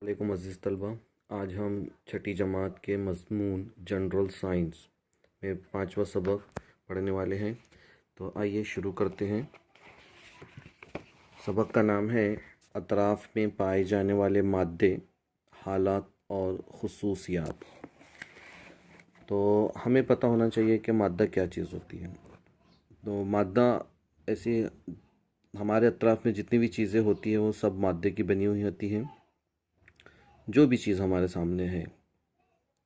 वालेकुम अज़ीज़ तलबा। आज हम छठी जमात के मज़मून जनरल साइंस में पांचवा सबक पढ़ने वाले हैं। तो आइए शुरू करते हैं। सबक का नाम है अतराफ़ में पाए जाने वाले मादे, हालात और ख़ुसूसियात। तो हमें पता होना चाहिए कि मादा क्या चीज़ होती है। तो मादा ऐसी हमारे अतराफ़ में जितनी भी चीज़ें होती हैं वो सब मादे की बनी हुई होती हैं। जो भी चीज़ हमारे सामने है,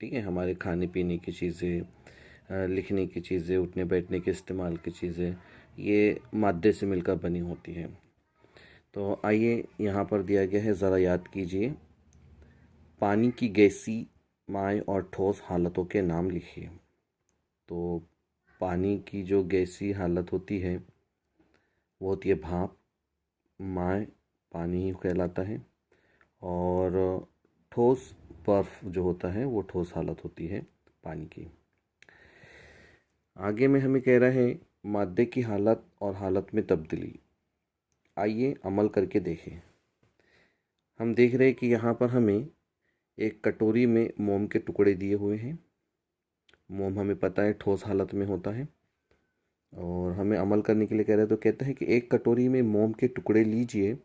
ठीक है, हमारे खाने पीने की चीज़ें, लिखने की चीज़ें, उठने बैठने के इस्तेमाल की चीज़ें, ये मादे से मिलकर बनी होती हैं। तो आइए यहाँ पर दिया गया है, ज़रा याद कीजिए। पानी की गैसी, माय और ठोस हालतों के नाम लिखिए। तो पानी की जो गैसी हालत होती है वो होती है भाप, माय पानी ही कहलाता है, और ठोस बर्फ जो होता है वो ठोस हालत होती है पानी की। आगे में हमें कह रहा है मादे की हालत और हालत में तब्दीली। आइए अमल करके देखें। हम देख रहे हैं कि यहाँ पर हमें एक कटोरी में मोम के टुकड़े दिए हुए हैं। मोम हमें पता है ठोस हालत में होता है, और हमें अमल करने के लिए कह रहे हैं। तो कहते हैं कि एक कटोरी में मोम के टुकड़े लीजिए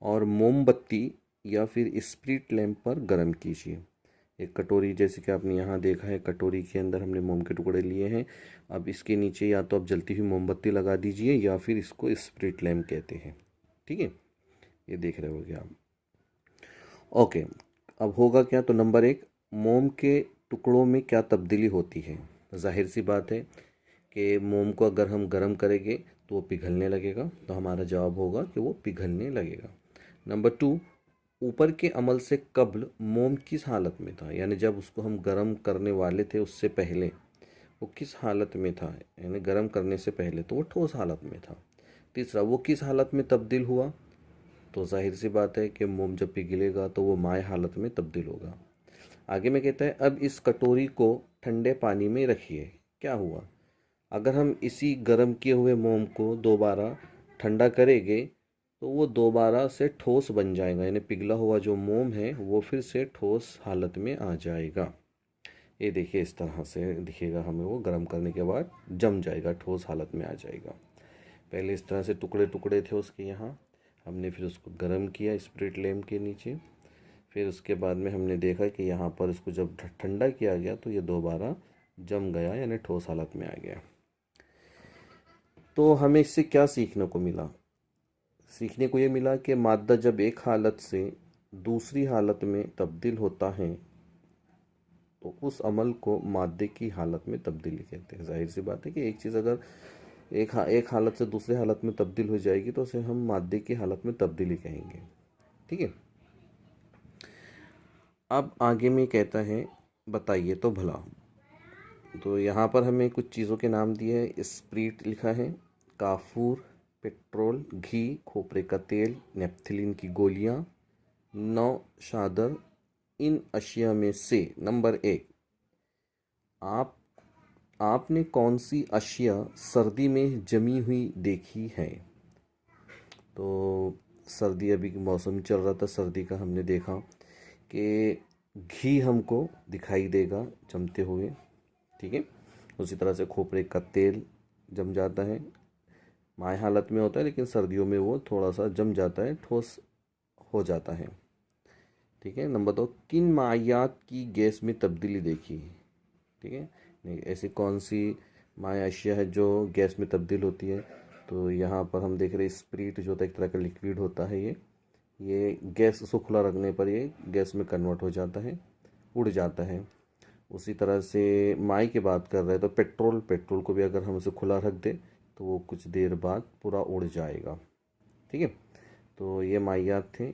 और मोमबत्ती या फिर स्प्रिट लैंप पर गर्म कीजिए। एक कटोरी, जैसे कि आपने यहाँ देखा है, कटोरी के अंदर हमने मोम के टुकड़े लिए हैं। अब इसके नीचे या तो आप जलती हुई मोमबत्ती लगा दीजिए या फिर इसको स्प्रिट लैंप कहते हैं। ठीक है, ये देख रहे होगे आप। ओके, अब होगा क्या? तो नंबर एक, मोम के टुकड़ों में क्या तब्दीली होती है। जाहिर सी बात है कि मोम को अगर हम गर्म करेंगे तो वो पिघलने लगेगा, तो हमारा जवाब होगा कि वो पिघलने लगेगा। नंबर टू, ऊपर के अमल से कब्ल मोम किस हालत में था, यानी जब उसको हम गर्म करने वाले थे उससे पहले वो किस हालत में था, यानी गर्म करने से पहले तो वो ठोस हालत में था। तीसरा, वो किस हालत में तब्दील हुआ। तो जाहिर सी बात है कि मोम जब पिघलेगा तो वो माय हालत में तब्दील होगा। आगे में कहता है अब इस कटोरी को ठंडे पानी में रखिए। क्या हुआ? अगर हम इसी गर्म किए हुए मोम को दोबारा ठंडा करेंगे तो वो दोबारा से ठोस बन जाएगा, यानी पिघला हुआ जो मोम है वो फिर से ठोस हालत में आ जाएगा। ये देखिए, इस तरह से दिखेगा हमें, वो गर्म करने के बाद जम जाएगा, ठोस हालत में आ जाएगा। पहले इस तरह से टुकड़े टुकड़े थे उसके यहाँ, हमने फिर उसको गर्म किया स्प्रिट लैंप के नीचे। फिर उसके बाद में हमने देखा कि यहाँ पर इसको जब ठंडा किया गया तो ये दोबारा जम गया, यानी ठोस हालत में आ गया। तो हमें इससे क्या सीखने को मिला? सीखने को ये मिला कि मादा जब एक हालत से दूसरी हालत में तब्दील होता है तो उस अमल को मादे की हालत में तब्दीली कहते हैं। जाहिर सी बात है कि एक चीज़ अगर एक हालत से दूसरे हालत में तब्दील हो जाएगी तो उसे हम मादे की हालत में तब्दीली कहेंगे। ठीक है, अब आगे में कहता है बताइए तो भला। तो यहाँ पर हमें कुछ चीज़ों के नाम दिए हैं। स्प्रीट लिखा है, काफूर, पेट्रोल, घी, खोपरे का तेल, नेप्थिलीन की गोलियाँ, नौशादर। इन अशिया में से नंबर एक, आप आपने कौन सी अशिया सर्दी में जमी हुई देखी है? तो सर्दी, अभी मौसम चल रहा था सर्दी का, हमने देखा कि घी हमको दिखाई देगा जमते हुए। ठीक है, उसी तरह से खोपरे का तेल जम जाता है, माय हालत में होता है लेकिन सर्दियों में वो थोड़ा सा जम जाता है, ठोस हो जाता है। ठीक है, नंबर दो, किन मायात की गैस में तब्दीली देखी? ठीक है, नहीं, ऐसी कौन सी माय अशिया है जो गैस में तब्दील होती है? तो यहाँ पर हम देख रहे हैं स्प्रीट जो होता है एक तरह का लिक्विड होता है, ये गैस उसको खुला रखने पर ये गैस में कन्वर्ट हो जाता है, उड़ जाता है। उसी तरह से माई की बात कर रहे हैं तो पेट्रोल, पेट्रोल को भी अगर हम उसे खुला रख दें तो वो कुछ देर बाद पूरा उड़ जाएगा। ठीक है, तो ये माइयात थे,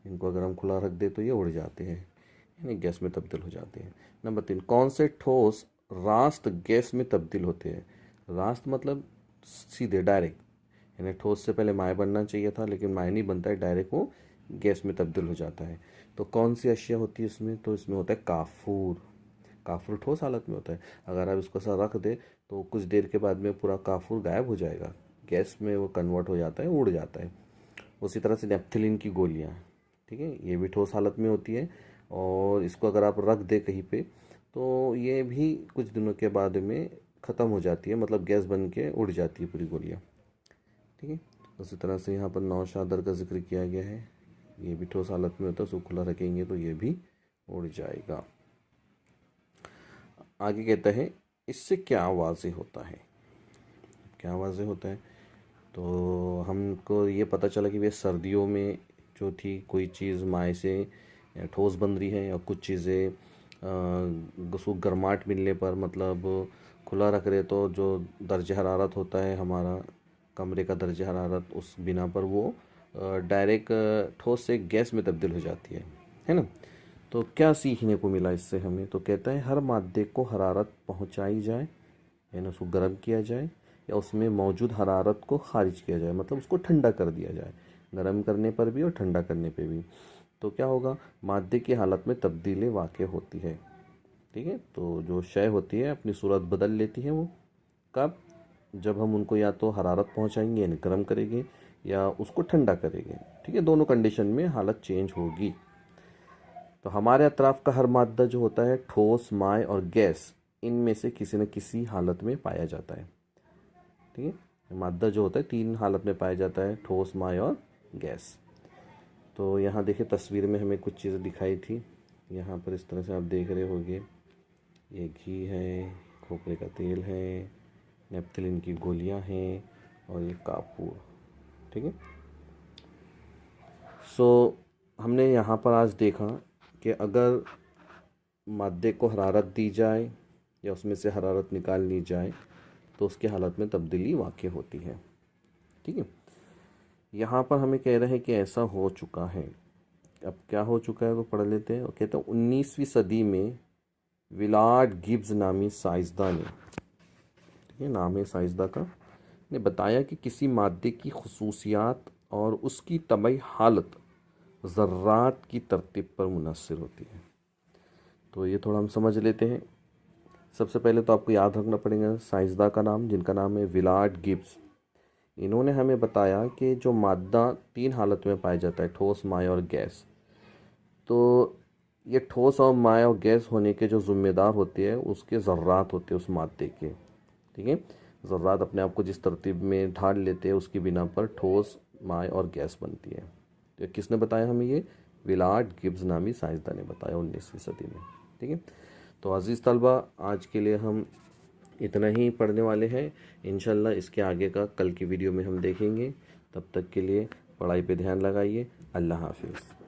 इनको अगर हम खुला रख दें तो ये उड़ जाते हैं, यानी गैस में तब्दील हो जाते हैं। नंबर तीन, कौन से ठोस रास्त गैस में तब्दील होते हैं? रास्त मतलब सीधे डायरेक्ट, यानी ठोस से पहले माय बनना चाहिए था लेकिन माय नहीं बनता है, डायरेक्ट वो गैस में तब्दील हो जाता है। तो कौन सी अशिया होती है इसमें? तो इसमें होता है काफूर। काफूर ठोस हालत में होता है, अगर आप इसको ऐसा रख दे तो कुछ देर के बाद में पूरा काफूर गायब हो जाएगा, गैस में वो कन्वर्ट हो जाता है, उड़ जाता है। उसी तरह से नेप्थिलीन की गोलियाँ, ठीक है, ये भी ठोस हालत में होती है और इसको अगर आप रख दें कहीं पे तो ये भी कुछ दिनों के बाद में ख़त्म हो जाती है, मतलब गैस बन के उड़ जाती है पूरी गोलियाँ। ठीक है, उसी तरह से यहाँ पर नौशादर का जिक्र किया गया है, ये भी ठोस हालत में होता है, उसको खुला रखेंगे तो ये भी उड़ जाएगा। आगे कहता है इससे क्या वाज़ेह होता है, क्या वाज़ेह होता है, तो हमको ये पता चला कि वे सर्दियों में जो थी कोई चीज़ माए से ठोस बन रही है, और कुछ चीज़ें उसको गर्माहट मिलने पर मतलब खुला रख रहे तो जो दर्जे हरारत होता है हमारा कमरे का दर्जे हरारत, उस बिना पर वो डायरेक्ट ठोस से गैस में तब्दील हो जाती है ना। तो क्या सीखने को मिला इससे हमें, तो कहता है हर मादे को हरारत पहुंचाई जाए, यानी उसको गर्म किया जाए या उसमें मौजूद हरारत को खारिज किया जाए, मतलब उसको ठंडा कर दिया जाए, गर्म करने पर भी और ठंडा करने पे भी, तो क्या होगा, मादे की हालत में तब्दीली वाक़ होती है। ठीक है, तो जो शय होती है अपनी सूरत बदल लेती है, वो कब, जब हम उनको या तो हरारत पहुंचाएंगे यानी गर्म करेंगे या उसको ठंडा करेंगे। ठीक है, दोनों कंडीशन में हालत चेंज होगी। तो हमारे अतराफ़ का हर मादा जो होता है ठोस, माय और गैस, इनमें से किसी न किसी हालत में पाया जाता है। ठीक है, मादा जो होता है 3 हालत में पाया जाता है, ठोस, माय और गैस। तो यहाँ देखिए तस्वीर में हमें कुछ चीज़ें दिखाई थी, यहाँ पर इस तरह से आप देख रहे होंगे, ये घी है, खोपरे का तेल है, नेप्थलीन की गोलियाँ हैं और ये कापूर। ठीक है, सो हमने यहाँ पर आज देखा कि अगर मादे को हरारत दी जाए या उसमें से हरारत निकाल ली जाए तो उसकी हालत में तब्दीली वाक़ होती है। ठीक है, यहाँ पर हमें कह रहे हैं कि ऐसा हो चुका है। अब क्या हो चुका है वो पढ़ लेते हैं। और कहते हैं 19वीं सदी में विलार्ड गिब्स नामी साइंसदां ने, ये नाम है साइंसदां का, ने बताया कि किसी मादे की खुसूसियात और उसकी तबई हालत ज़र्रात की तरतीब पर मुनहसर होती है। तो ये थोड़ा हम समझ लेते हैं। सबसे पहले तो आपको याद रखना पड़ेगा साइंसदां का नाम, जिनका नाम है विलार्ड गिब्स। इन्होंने हमें बताया कि जो मादा 3 हालत में पाया जाता है, ठोस, माय और गैस, तो ये ठोस और माय और गैस होने के जो ज़िम्मेदार होते हैं उसके ज़र्रात होते हैं उस मादे के। ठीक है, ज़र्रात अपने आप को जिस तरतीब में ढाल लेते हैं उसकी बिना पर ठोस, माय और गैस बनती है। तो किसने बताया हमें, ये विलार्ड गिब्स नामी साइंसदान ने बताया 19वीं सदी में। ठीक है, तो अज़ीज़ तलबा आज के लिए हम इतना ही पढ़ने वाले हैं। इंशाल्लाह इसके आगे का कल की वीडियो में हम देखेंगे। तब तक के लिए पढ़ाई पे ध्यान लगाइए। अल्लाह हाफिज़।